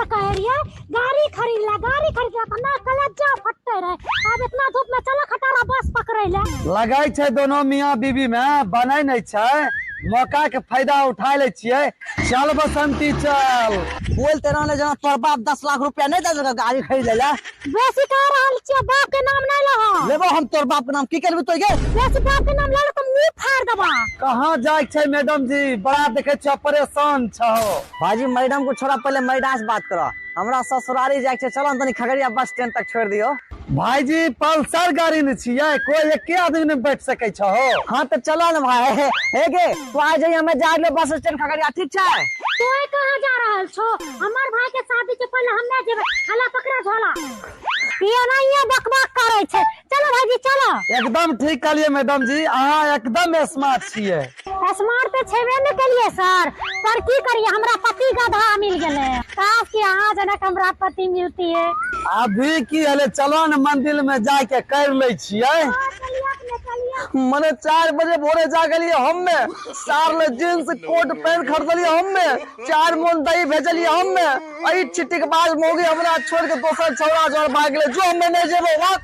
सके रहिए। गाड़ी खरीद तो ना कलेजा फटते रहे। अब इतना धूप में चला खटारा बस पकड़े ले। लगे छे दोनों मियाँ बीबी में बने नहीं छे, मौका के फायदा उठा ले छिए। चल बसंती चल। बोलते रहले जना तोर बाप 10 लाख रुपया नहीं दे देगा गाड़ी खरीद ले। बेसी कह रहल छिए, बाप के नाम नहीं लहो। लेबो हम तोर बाप के नाम की करबी तो गे? बेसी बाप के नाम ले तो मुंह फाड़ देबा। कहाँ जाए छे मैडम जी? बड़ा देखे छो परेशान छो। भाजी मैडम को छोड़ा, पहले मैडम से बात करो। हमरा ससुरारी जाए छे, चलो तनी खगड़िया बस स्टैंड तक छोड़ दियो। भाईजी पल्सर गाड़ी न छिए, कोई एके आदमी न बैठ सके छो। हाँ तो चलो न भाई। हे गे तू आ जाइए, हमें जा ले बस स्टैंड खगड़िया, ठीक छे? तू कहाँ जा रहल छो? हमार भाई के शादी के पहले हम नहीं जेबे। हला पकड़ा झोला। ये ना ये बकबक करे छे। चलो भाईजी चलो। एकदम ठीक कहलिए मैडम जी, अहाँ एकदम स्मार्ट छिए। स्मार्ट पे छेबे न कलिए सर, पर की करिए हमरा पति गधा मिल गेले। काश कि अहाँ जनक हमरा पति मिलती है। अभी की हले, चलो न मंदिर में जाके कर ले छिए। मने 4 बजे भोरे जा गलिए हम्मे, 4 ले जींस कोट पैंट खरीदलिए हम्मे, 4 मन दही भेजलिए हम्मे। आई छिट्टी के बाद मोगी हमरा छोड़ के दोसर छौड़ा जोर भाग गेले। जो हम्मे नहीं जेबो वक्त